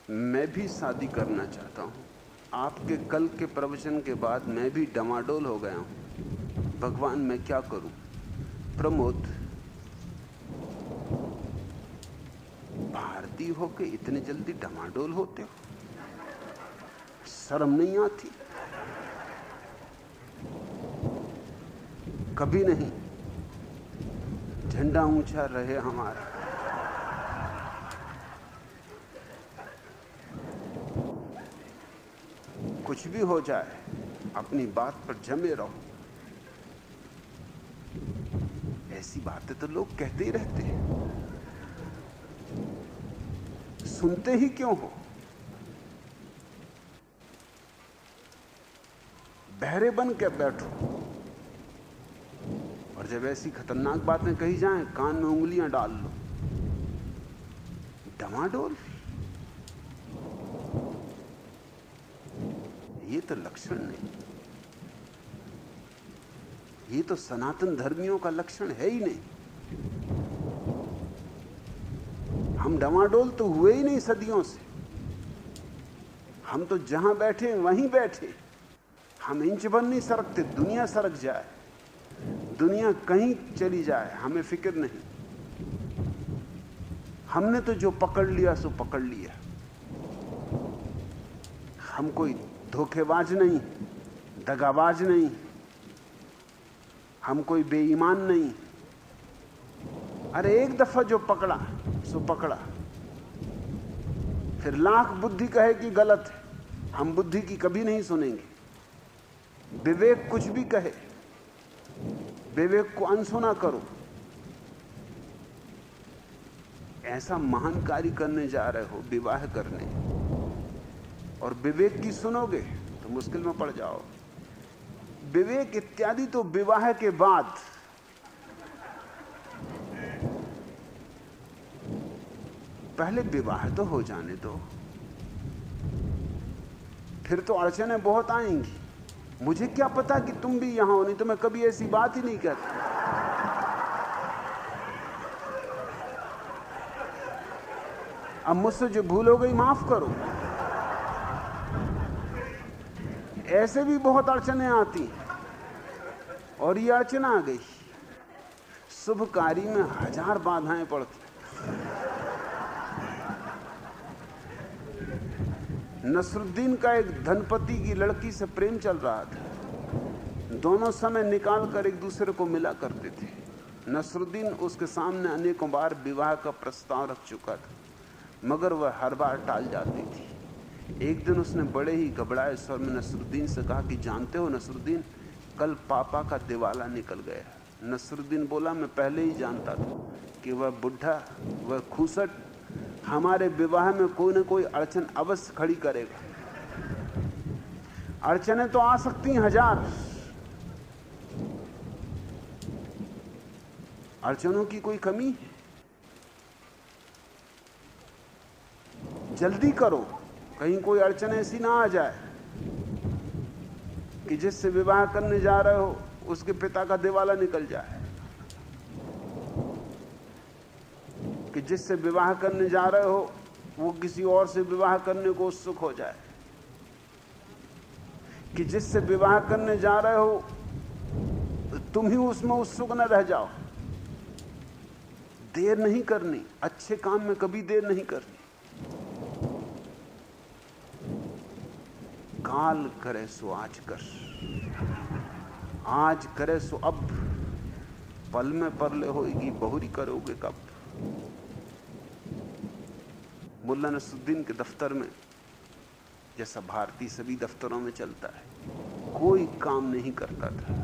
मैं भी शादी करना चाहता हूँ। आपके कल के प्रवचन के बाद मैं भी डमाडोल हो गया हूँ। भगवान मैं क्या करूँ? प्रमोद, भारतीय होके इतने जल्दी डमाडोल होते हो? शर्म नहीं आती? कभी नहीं। झंडा ऊंचा रहे हमारा। कुछ भी हो जाए, अपनी बात पर जमे रहो। ऐसी बातें तो लोग कहते ही रहते हैं, सुनते ही क्यों हो? बहरे बन के बैठो, और जब ऐसी खतरनाक बातें कही जाएं, कान में उंगलियां डाल लो। डमाडोल, ये तो लक्षण नहीं। ये तो सनातन धर्मियों का लक्षण है ही नहीं। हम डमाडोल तो हुए ही नहीं सदियों से। हम तो जहां बैठे वहीं बैठे। हम इंच भर नहीं सरकते, दुनिया सरक जाए, दुनिया कहीं चली जाए, हमें फिक्र नहीं। हमने तो जो पकड़ लिया सो पकड़ लिया। हम कोई धोखेबाज नहीं, दगाबाज नहीं, हम कोई बेईमान नहीं। अरे एक दफा जो पकड़ा सो पकड़ा। फिर लाख बुद्धि कहे कि गलत है, हम बुद्धि की कभी नहीं सुनेंगे। विवेक कुछ भी कहे, विवेक को अनसुना करो। ऐसा महान कार्य करने जा रहे हो, विवाह करने, और विवेक की सुनोगे तो मुश्किल में पड़ जाओ। विवेक इत्यादि तो विवाह के बाद। पहले विवाह तो हो जाने दो, फिर तो अड़चनें बहुत आएंगी। मुझे क्या पता कि तुम भी यहां हो, नहीं तो मैं कभी ऐसी बात ही नहीं करता। अब मुझसे जो भूल हो गई माफ करो। ऐसे भी बहुत अड़चनें आती हैं, और ये अड़चन आ गई। शुभ कार्य में 1000 बाधाएं पड़ती। नसरुद्दीन का एक धनपति की लड़की से प्रेम चल रहा था। दोनों समय निकाल कर एक दूसरे को मिला करते थे। नसरुद्दीन उसके सामने अनेकों बार विवाह का प्रस्ताव रख चुका था, मगर वह हर बार टाल जाती थी। एक दिन उसने बड़े ही घबराए स्वर में नसरुद्दीन से कहा कि जानते हो नसरुद्दीन, कल पापा का दिवाला निकल गया। नसरुद्दीन बोला, मैं पहले ही जानता था कि वह बुढ़ा, वह खूसट हमारे विवाह में कोई ना कोई अड़चन अवश्य खड़ी करेगा। अड़चनें तो आ सकती हैं 1000, अड़चनों की कोई कमी है? जल्दी करो, कहीं कोई अड़चन ऐसी ना आ जाए कि जिससे विवाह करने जा रहे हो उसके पिता का दिवाला निकल जाए, कि जिससे विवाह करने जा रहे हो वो किसी और से विवाह करने को उत्सुक हो जाए, कि जिससे विवाह करने जा रहे हो तुम ही उसमें उत्सुक न रह जाओ। देर नहीं करनी, अच्छे काम में कभी देर नहीं करनी। काल करे सो आज कर, आज करे सो अब, पल में परले होगी बहुरी करोगे कब। मुल्ला नसरुद्दीन के दफ्तर में, जैसा भारतीय सभी दफ्तरों में चलता है, कोई काम नहीं करता था।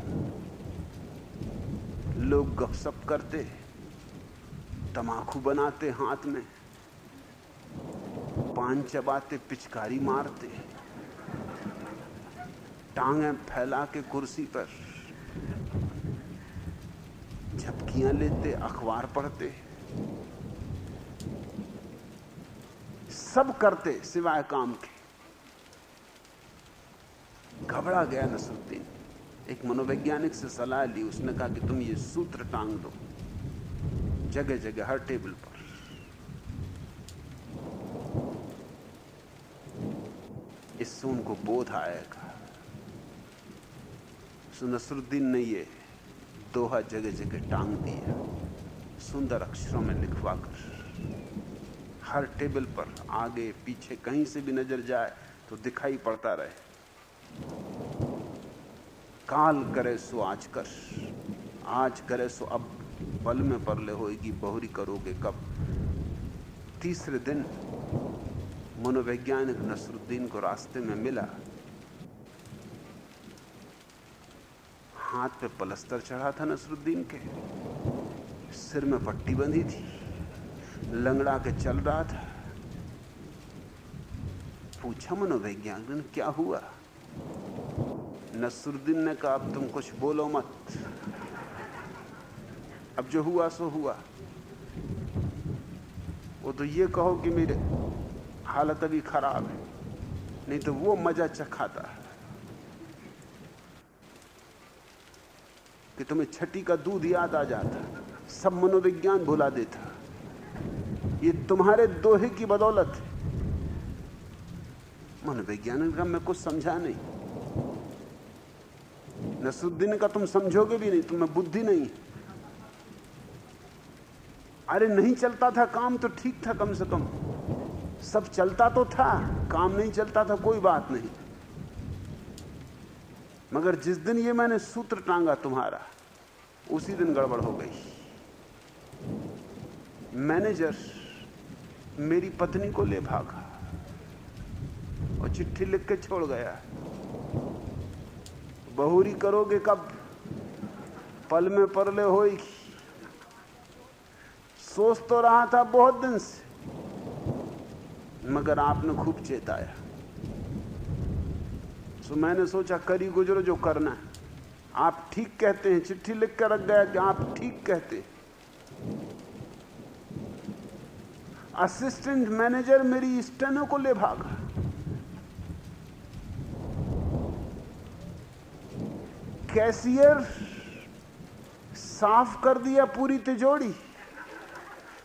लोग गपशप करते, तमाकू बनाते हाथ में, पान चबाते, पिचकारी मारते, टांगें फैला के कुर्सी पर झपकियां लेते, अखबार पढ़ते, सब करते सिवाय काम के। घबरा गया नसरुद्दीन। एक मनोवैज्ञानिक से सलाह ली। उसने कहा कि तुम ये सूत्र टांग दो जगह जगह, हर टेबल पर। इससे उनको बोध आएगा। सो नसरुद्दीन ने ये दोहा जगह जगह टांग दिया, सुंदर अक्षरों में लिखवा कर। हर टेबल पर आगे पीछे कहीं से भी नजर जाए तो दिखाई पड़ता रहे। काल करे सो आज कर, आज करे सो अब, पल में परले होएगी बहुरी करोगे कब। तीसरे दिन मनोवैज्ञानिक नसरुद्दीन को रास्ते में मिला। हाथ पे पलस्तर चढ़ा था नसरुद्दीन के, सिर में पट्टी बंधी थी, लंगड़ा के चल रहा था। पूछा मनोवैज्ञानिक ने क्या हुआ? नसरुद्दीन ने कहा अब तुम कुछ बोलो मत, अब जो हुआ सो हुआ। वो तो ये कहो कि मेरे हालत अभी खराब है, नहीं तो वो मजा चखाता कि तुम्हें छठी का दूध याद आ जाता, सब मनोविज्ञान भुला देता। ये तुम्हारे दोहे की बदौलत है। मनोवैज्ञानिक का मैं कुछ समझा नहीं। नसरुद्दीन का तुम समझोगे भी नहीं, तुम्हें बुद्धि नहीं। अरे नहीं चलता था काम तो ठीक था, कम से कम सब चलता तो था, काम नहीं चलता था कोई बात नहीं। मगर जिस दिन ये मैंने सूत्र टांगा तुम्हारा, उसी दिन गड़बड़ हो गई। मैनेजर मेरी पत्नी को ले भागा और चिट्ठी लिख के छोड़ गया, बहुरी करोगे कब, पल में परले होएगी। सोच तो रहा था बहुत दिन से, मगर आपने खूब चेताया। सो मैंने सोचा करी गुजरो जो करना है। आप ठीक कहते हैं, चिट्ठी लिख कर रख गया कि आप ठीक कहते। असिस्टेंट मैनेजर मेरी स्टेनो को ले भागा। कैशियर साफ कर दिया पूरी तिजोरी,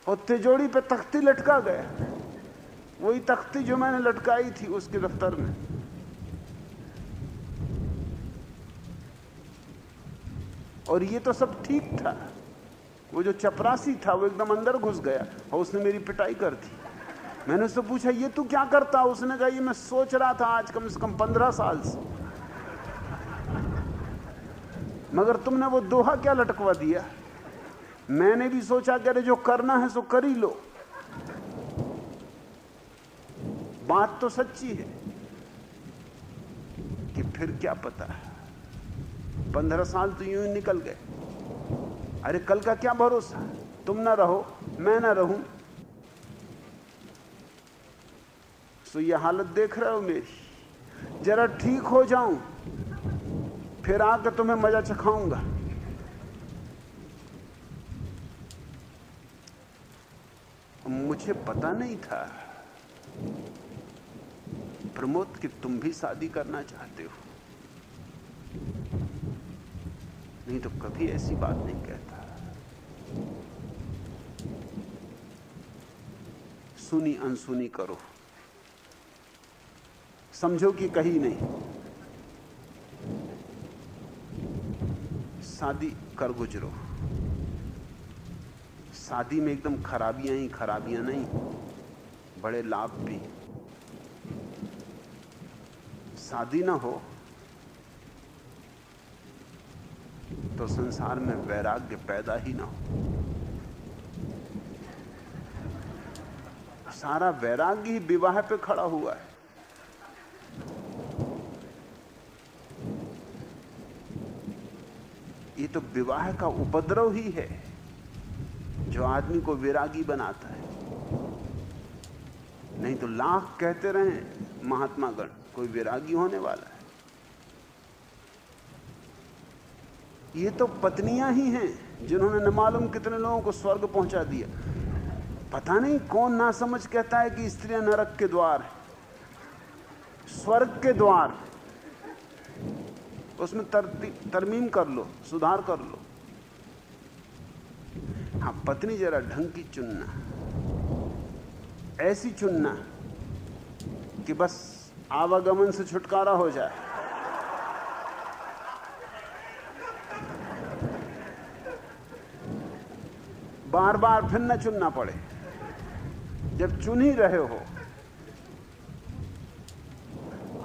और तिजोरी पे तख्ती लटका गया, वही तख्ती जो मैंने लटकाई थी उसके दफ्तर में। और ये तो सब ठीक था। वो जो चपरासी था वो एकदम अंदर घुस गया और उसने मेरी पिटाई कर दी। मैंने उससे पूछा ये तू क्या करता? उसने कहा ये मैं सोच रहा था आज कम से कम 15 साल से, मगर तुमने वो दोहा क्या लटकवा दिया। मैंने भी सोचा कि अरे जो करना है सो कर ही लो। बात तो सच्ची है कि फिर क्या पता, 15 साल तो यूं ही निकल गए। अरे कल का क्या भरोसा, तुम ना रहो मैं ना रहूं। सो ये हालत देख रहे हो मेरी, जरा ठीक हो जाऊं फिर आकर तुम्हें मजा चखाऊंगा। मुझे पता नहीं था प्रमोद कि तुम भी शादी करना चाहते हो, नहीं तो कभी ऐसी बात नहीं कहता। सुनी अनसुनी करो, समझो कि कहीं नहीं। शादी कर गुजरो। शादी में एकदम खराबियां ही खराबियां नहीं, बड़े लाभ भी। शादी ना हो तो संसार में वैराग्य पैदा ही ना हो। सारा वैराग्य ही विवाह पे खड़ा हुआ है। ये तो विवाह का उपद्रव ही है जो आदमी को वैरागी बनाता है। नहीं तो लाख कहते रहे महात्मा गण, कोई वैरागी होने वाला है? ये तो पत्नियां ही हैं जिन्होंने न मालूम कितने लोगों को स्वर्ग पहुंचा दिया। पता नहीं कौन नासमझ कहता है कि स्त्रियां नरक के द्वार है, स्वर्ग के द्वार। उसमें तरमीम कर लो, सुधार कर लो। हाँ, पत्नी जरा ढंग की चुनना, ऐसी चुनना कि बस आवागमन से छुटकारा हो जाए। बार बार फिर न चुनना पड़े। जब चुन ही रहे हो,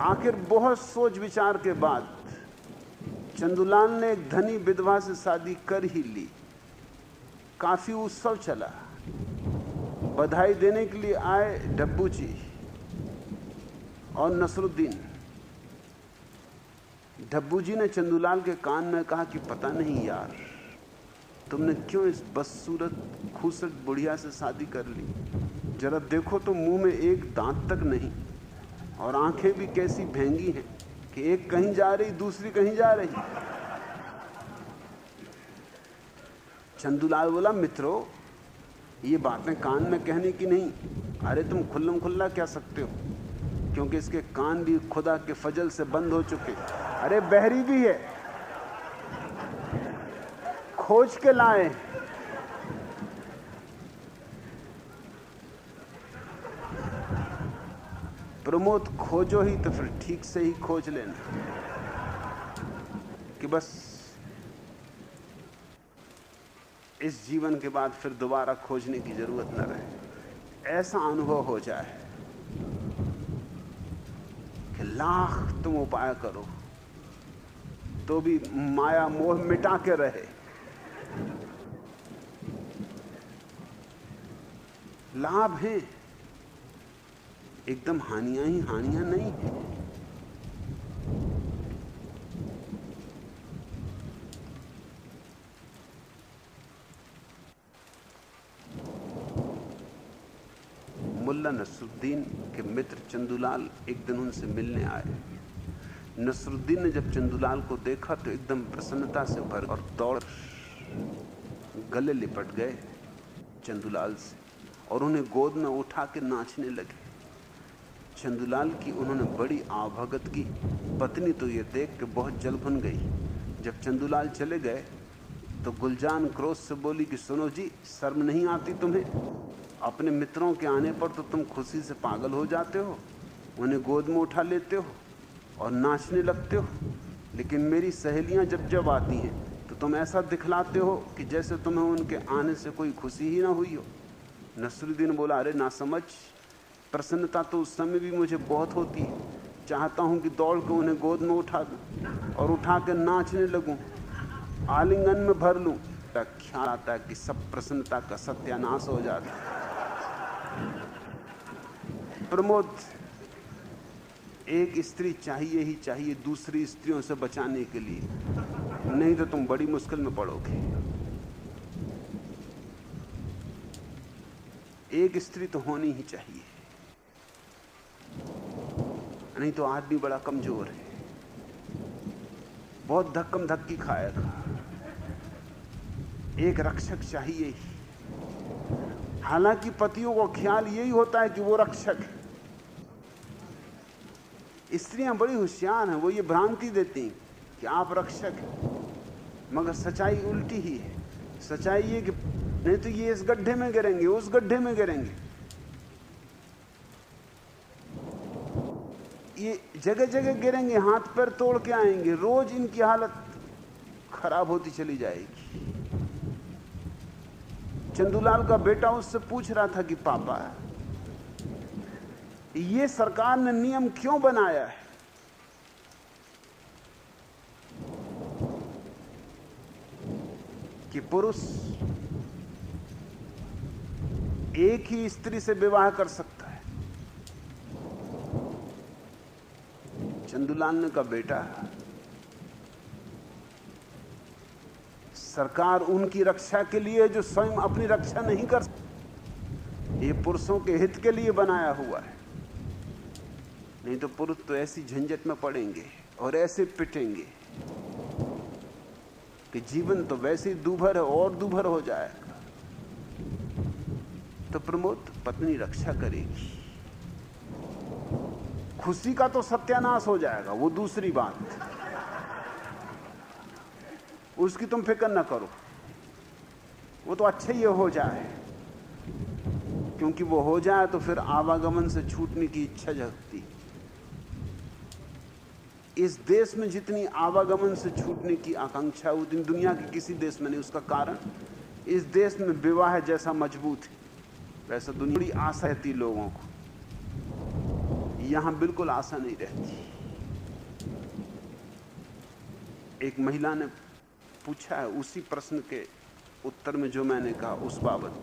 आखिर बहुत सोच विचार के बाद चंदूलाल ने एक धनी विधवा से शादी कर ही ली। काफी उत्सव चला। बधाई देने के लिए आए डब्बू जी और नसरुद्दीन। डब्बू जी ने चंदूलाल के कान में कहा कि पता नहीं यार, तुमने क्यों इस बदसूरत खूसट बुढ़िया से शादी कर ली। जरा देखो तो मुंह में एक दांत तक नहीं, और आंखें भी कैसी भेंगी हैं कि एक कहीं जा रही दूसरी कहीं जा रही। चंदूलाल बोला, मित्रों ये बातें कान में कहने की नहीं। अरे तुम खुल्लम खुल्ला कह सकते हो, क्योंकि इसके कान भी खुदा के फजल से बंद हो चुके। अरे बहरी भी है, खोज के लाए। प्रमोद खोजो ही तो फिर ठीक से ही खोज लेना, कि बस इस जीवन के बाद फिर दोबारा खोजने की जरूरत न रहे। ऐसा अनुभव हो जाए कि लाख तुम उपाय करो तो भी माया मोह मिटा के रहे। लाभ है, एकदम हानियां ही हानियां नहीं है। मुल्ला नसरुद्दीन के मित्र चंदूलाल एक दिन उनसे मिलने आए। नसरुद्दीन ने जब चंदूलाल को देखा तो एकदम प्रसन्नता से भर और दौड़ गले लिपट गए चंदूलाल से और उन्हें गोद में उठा के नाचने लगे। चंदूलाल की उन्होंने बड़ी आवभगत की। पत्नी तो ये देख के बहुत जल भुन गई। जब चंदूलाल चले गए तो गुलजान क्रोध से बोली कि सुनो जी, शर्म नहीं आती तुम्हें? अपने मित्रों के आने पर तो तुम खुशी से पागल हो जाते हो, उन्हें गोद में उठा लेते हो और नाचने लगते हो, लेकिन मेरी सहेलियां जब जब आती हैं तो तुम ऐसा दिखलाते हो कि जैसे तुम्हें उनके आने से कोई खुशी ही ना हुई हो। नसरुद्दीन बोला, अरे ना समझ, प्रसन्नता तो उस समय भी मुझे बहुत होती है। चाहता हूं कि दौड़ के उन्हें गोद में उठा दूं और उठा के नाचने लगूं, आलिंगन में भर लूं। ख्याल आता है कि सब प्रसन्नता का सत्यानाश हो जाता है। प्रमोद, एक स्त्री चाहिए ही चाहिए दूसरी स्त्रियों से बचाने के लिए, नहीं तो तुम बड़ी मुश्किल में पड़ोगे। एक स्त्री तो होनी ही चाहिए, नहीं तो आदमी बड़ा कमजोर है, बहुत धक्कम धक्की खाएगा। एक रक्षक चाहिए ही। हालांकि पतियों को ख्याल यही होता है कि वो रक्षक है। स्त्रियां बड़ी होशियार हैं, वो ये भ्रांति देती हैं कि आप रक्षक हैं, मगर सच्चाई उल्टी ही है। सच्चाई ये कि नहीं तो ये इस गड्ढे में गिरेंगे, उस गड्ढे में गिरेंगे। ये जगह जगह गिरेंगे, हाथ पैर तोड़ के आएंगे, रोज इनकी हालत खराब होती चली जाएगी। चंदूलाल का बेटा उससे पूछ रहा था कि पापा, ये सरकार ने नियम क्यों बनाया है कि पुरुष एक ही स्त्री से विवाह कर सकता है? चंदूलाल ने कहा, बेटा, सरकार उनकी रक्षा के लिए जो स्वयं अपनी रक्षा नहीं कर सकते। ये पुरुषों के हित के लिए बनाया हुआ है, नहीं तो पुरुष तो ऐसी झंझट में पड़ेंगे और ऐसे पिटेंगे कि जीवन तो वैसे ही दूभर है और दूभर हो जाएगा। तो प्रमोद, पत्नी रक्षा करेगी, खुशी का तो सत्यानाश हो जाएगा, वो दूसरी बात, उसकी तुम फिक्र ना करो, वो तो अच्छा ही हो जाए, क्योंकि वो हो जाए तो फिर आवागमन से छूटने की इच्छा जगती। इस देश में जितनी आवागमन से छूटने की आकांक्षा है उतनी दुनिया के किसी देश में नहीं। उसका कारण, इस देश में विवाह जैसा मजबूत है वैसा दुनिया बड़ी आशा रहती लोगों को, यहां बिल्कुल आशा नहीं रहती। एक महिला ने पूछा है उसी प्रश्न के उत्तर में जो मैंने कहा उस बाबत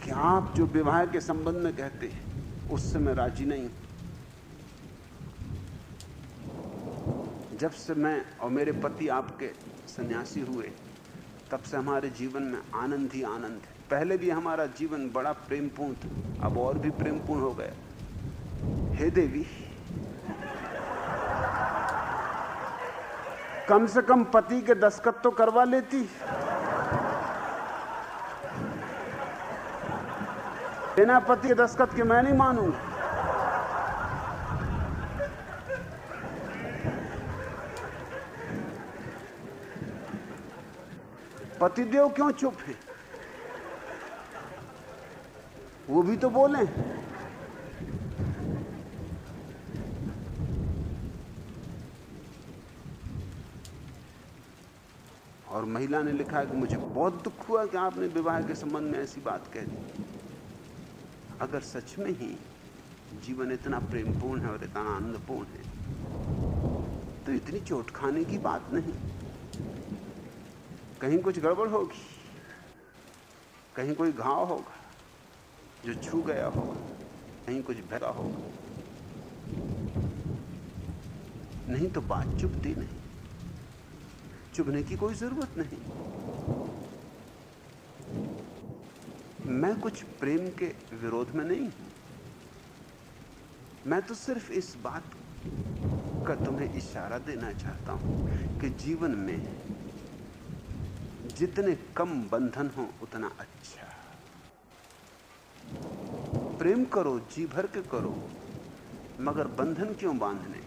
कि आप जो विवाह के संबंध में कहते हैं उससे मैं राजी नहीं हूं। जब से मैं और मेरे पति आपके सन्यासी हुए तब से हमारे जीवन में आनंद ही आनंद है। पहले भी हमारा जीवन बड़ा प्रेमपूर्ण था, अब और भी प्रेमपूर्ण हो गया। हे देवी, कम से कम पति के दस्तखत तो करवा लेती। बिना पति के दस्तखत के मैं नहीं मानूंगा। पतिदेव क्यों चुप है? वो भी तो बोले। और महिला ने लिखा है कि मुझे बहुत दुख हुआ कि आपने विवाह के संबंध में ऐसी बात कह दी। अगर सच में ही जीवन इतना प्रेमपूर्ण है और इतना आनंदपूर्ण है तो इतनी चोट खाने की बात नहीं। कहीं कुछ गड़बड़ होगी, कहीं कोई घाव होगा जो छू गया होगा, कहीं कुछ भरा होगा, नहीं तो बात चुभती नहीं। चुभने की कोई जरूरत नहीं। मैं कुछ प्रेम के विरोध में नहीं हूं। मैं तो सिर्फ इस बात का तुम्हें इशारा देना चाहता हूं कि जीवन में जितने कम बंधन हो उतना अच्छा। प्रेम करो, जी भर के करो, मगर बंधन क्यों बांधने?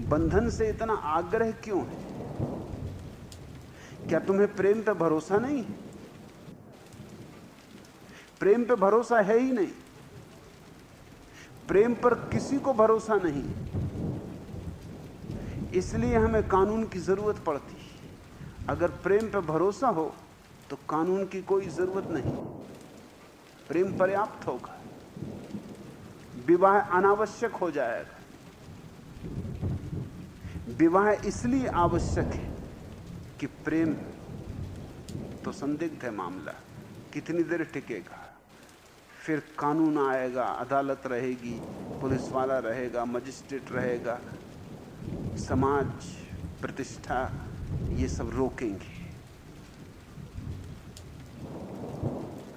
बंधन से इतना आग्रह क्यों है? क्या तुम्हें प्रेम पे भरोसा नहीं है? प्रेम पे भरोसा है ही नहीं। प्रेम पर किसी को भरोसा नहीं, इसलिए हमें कानून की जरूरत पड़ती। अगर प्रेम पे भरोसा हो तो कानून की कोई जरूरत नहीं, प्रेम पर्याप्त होगा, विवाह अनावश्यक हो जाएगा। विवाह इसलिए आवश्यक है कि प्रेम तो संदिग्ध है मामला, कितनी देर टिकेगा। फिर कानून आएगा, अदालत रहेगी, पुलिस वाला रहेगा, मजिस्ट्रेट रहेगा, समाज, प्रतिष्ठा, ये सब रोकेंगे।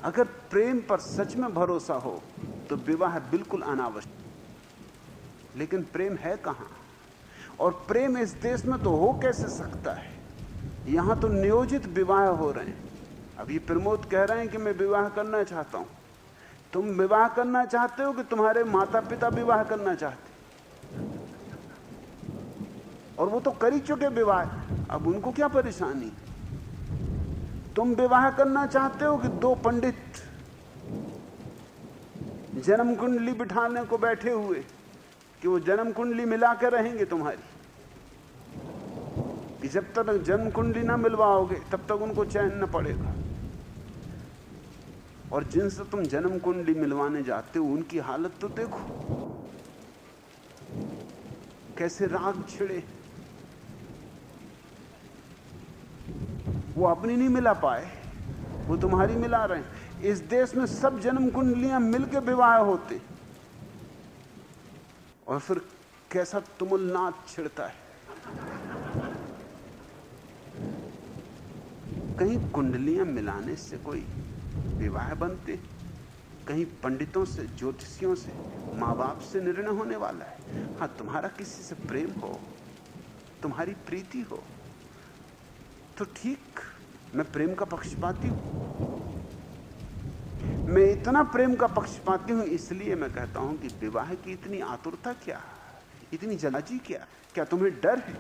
अगर प्रेम पर सच में भरोसा हो तो विवाह बिल्कुल अनावश्यक। लेकिन प्रेम है कहां? और प्रेम इस देश में तो हो कैसे सकता है? यहां तो नियोजित विवाह हो रहे हैं। अब ये प्रमोद कह रहे हैं कि मैं विवाह करना चाहता हूं। तुम विवाह करना चाहते हो कि तुम्हारे माता पिता विवाह करना चाहते? और वो तो कर ही चुके विवाह, अब उनको क्या परेशानी? तुम विवाह करना चाहते हो कि दो पंडित जन्म कुंडली बिठाने को बैठे हुए कि वो जन्म कुंडली मिला के रहेंगे तुम्हारी, कि जब तक जन्म कुंडली ना मिलवाओगे तब तक उनको चैन न पड़ेगा। और जिनसे तुम जन्म कुंडली मिलवाने जाते हो उनकी हालत तो देखो, कैसे राग छिड़े। वो अपनी नहीं मिला पाए, वो तुम्हारी मिला रहे हैं। इस देश में सब जन्म कुंडलियां मिलकर विवाह होते, और फिर कैसा तुमुलनाद छिड़ता है। कहीं कुंडलियां मिलाने से कोई विवाह बनते, कहीं पंडितों से, ज्योतिषियों से, माँ बाप से निर्णय होने वाला है। हाँ, तुम्हारा किसी से प्रेम हो, तुम्हारी प्रीति हो तो ठीक, मैं प्रेम का पक्षपाती हूं। मैं इतना प्रेम का पक्षपाती हूं इसलिए मैं कहता हूं कि विवाह की इतनी आतुरता क्या, इतनी जल्दी क्या? क्या तुम्हें डर है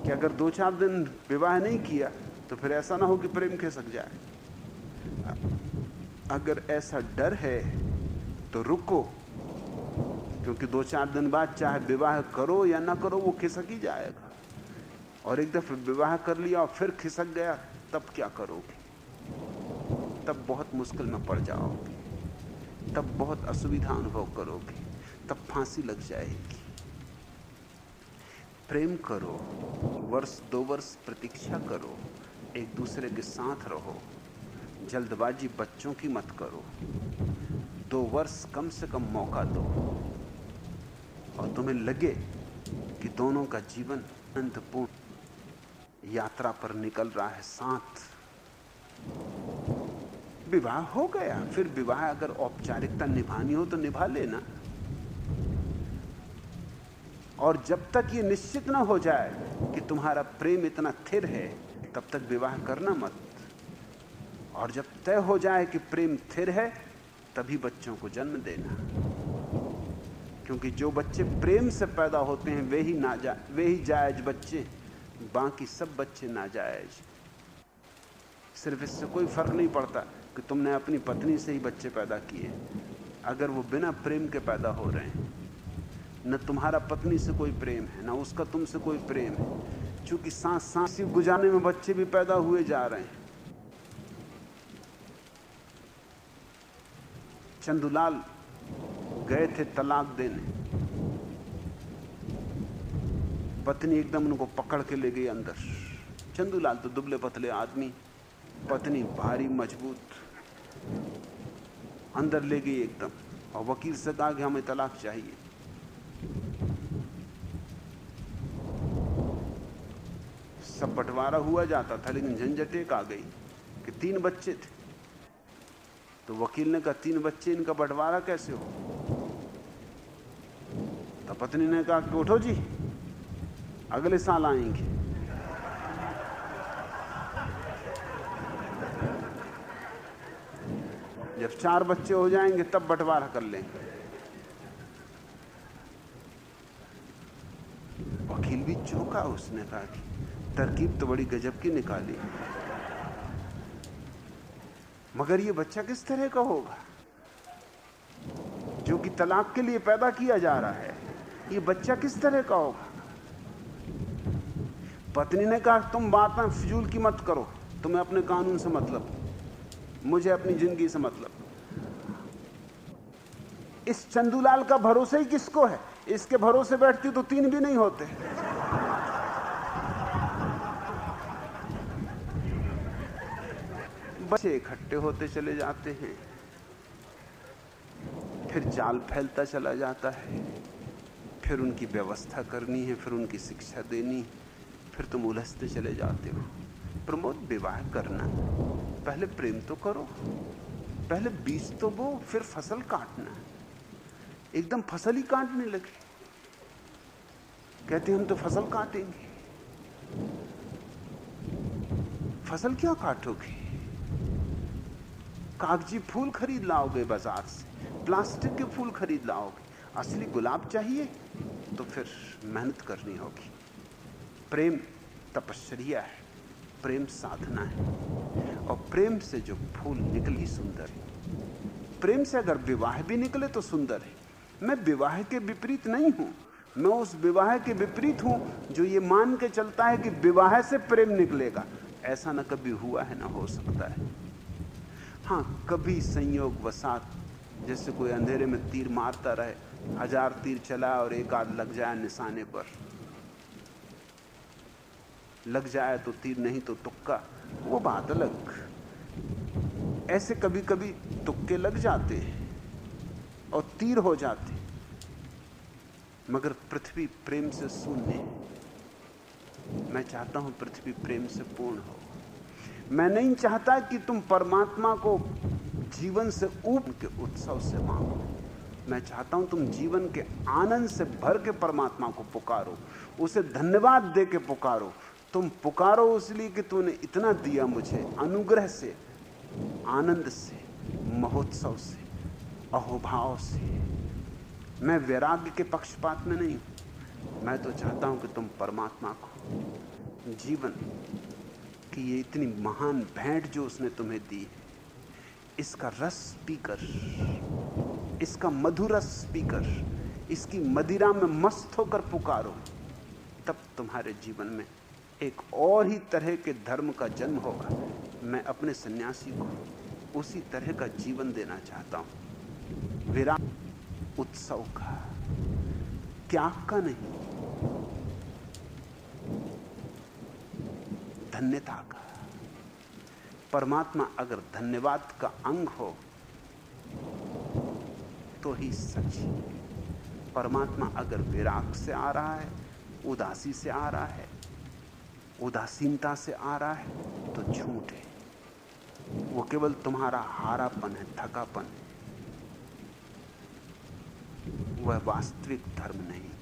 कि अगर 2-4 दिन विवाह नहीं किया तो फिर ऐसा ना हो कि प्रेम खिसक जाए? अगर ऐसा डर है तो रुको, क्योंकि 2-4 दिन बाद चाहे विवाह करो या ना करो वो खिसक ही जाएगा। और एक दफे विवाह कर लिया और फिर खिसक गया, तब क्या करोगे? तब बहुत मुश्किल में पड़ जाओगे, तब बहुत असुविधा अनुभव करोगे, तब फांसी लग जाएगी। प्रेम करो, वर्ष 2 वर्ष प्रतीक्षा करो, एक दूसरे के साथ रहो, जल्दबाजी बच्चों की मत करो, 2 वर्ष कम से कम मौका दो, और तुम्हें लगे कि दोनों का जीवन अनंतपूर्ण यात्रा पर निकल रहा है साथ, विवाह हो गया। फिर विवाह अगर औपचारिकता निभानी हो तो निभा लेना, और जब तक ये निश्चित ना हो जाए कि तुम्हारा प्रेम इतना स्थिर है, तब तक विवाह करना मत। और जब तय हो जाए कि प्रेम स्थिर है, तभी बच्चों को जन्म देना, क्योंकि जो बच्चे प्रेम से पैदा होते हैं वे ही जायज बच्चे, बाकी सब बच्चे नाजायज। सिर्फ इससे कोई फर्क नहीं पड़ता कि तुमने अपनी पत्नी से ही बच्चे पैदा किए, अगर वो बिना प्रेम के पैदा हो रहे हैं। न तुम्हारा पत्नी से कोई प्रेम है, न उसका तुमसे कोई प्रेम है, क्योंकि सांस सांस गुजारने में बच्चे भी पैदा हुए जा रहे हैं। चंदूलाल गए थे तलाक देने, पत्नी एकदम उनको पकड़ के ले गई अंदर। चंदूलाल तो दुबले पतले आदमी, पत्नी भारी मजबूत, अंदर ले गई एकदम, और वकील से कहा कि हमें तलाक चाहिए। सब बंटवारा हुआ जाता था, लेकिन झंझट एक आ गई कि 3 बच्चे थे। तो वकील ने कहा 3 बच्चे, इनका बंटवारा कैसे हो? तो पत्नी ने कहा कि उठो जी, अगले साल आएंगे। जब 4 बच्चे हो जाएंगे तब बंटवारा कर लेंगे। वकील भी चौंका, उसने कहा कि तरकीब तो बड़ी गजब की निकाली, मगर ये बच्चा किस तरह का होगा जो कि तलाक के लिए पैदा किया जा रहा है? ये बच्चा किस तरह का होगा? पत्नी ने कहा तुम बातें फिजूल की मत करो, तुम्हें अपने कानून से मतलब, मुझे अपनी जिंदगी से मतलब। इस चंदूलाल का भरोसा ही किसको है? इसके भरोसे बैठती तो 3 भी नहीं होते। बच्चे इकट्ठे होते चले जाते हैं, फिर जाल फैलता चला जाता है, फिर उनकी व्यवस्था करनी है, फिर उनकी शिक्षा देनी, फिर तुम उलझते चले जाते हो। प्रमोद, विवाह करना, पहले प्रेम तो करो, पहले बीज तो बो, फिर फसल काटना। एकदम फसल ही काटने लगे, कहते हम तो फसल काटेंगे। फसल क्या काटोगे? कागजी फूल खरीद लाओगे बाजार से, प्लास्टिक के फूल खरीद लाओगे। असली गुलाब चाहिए तो फिर मेहनत करनी होगी। प्रेम तपस्या है, प्रेम साधना है, और प्रेम से जो फूल निकली सुंदर है। प्रेम से अगर विवाह भी निकले तो सुंदर है। मैं विवाह के विपरीत नहीं हूं, मैं उस विवाह के विपरीत हूं जो ये मान के चलता है कि विवाह से प्रेम निकलेगा। ऐसा ना कभी हुआ है, ना हो सकता है। हाँ, कभी संयोग वसात, जैसे कोई अंधेरे में तीर मारता रहे, 1000 तीर चलाए और एक आध लग जाए निशाने पर, लग जाए तो तीर, नहीं तो तुक्का, वो बात अलग। ऐसे कभी कभी तुक्के लग जाते हैं और तीर हो जाते, मगर पृथ्वी प्रेम से शून्य है। मैं चाहता हूं पृथ्वी प्रेम से पूर्ण हो। मैं नहीं चाहता कि तुम परमात्मा को जीवन से ऊब के उत्सव से मांगो। मैं चाहता हूं तुम जीवन के आनंद से भर के परमात्मा को पुकारो, उसे धन्यवाद दे के पुकारो। तुम पुकारो इसलिए कि तूने इतना दिया मुझे, अनुग्रह से, आनंद से, महोत्सव से, अहोभाव से। मैं वैराग्य के पक्षपात में नहीं हूं। मैं तो चाहता हूं कि तुम परमात्मा को जीवन की ये इतनी महान भेंट जो उसने तुम्हें दी है, इसका रस पीकर, इसका मधुरस पीकर, इसकी मदिरा में मस्त होकर पुकारो, तब तुम्हारे जीवन में एक और ही तरह के धर्म का जन्म होगा। मैं अपने सन्यासी को उसी तरह का जीवन देना चाहता हूं, विराम, उत्सव का, त्याग का नहीं, धन्यता का। परमात्मा अगर धन्यवाद का अंग हो तो ही सच। परमात्मा अगर विराग से आ रहा है, उदासी से आ रहा है, उदासीनता से आ रहा है, तो झूठ है। वो केवल तुम्हारा हारापन है, थकापन है। वह वास्तविक धर्म नहीं।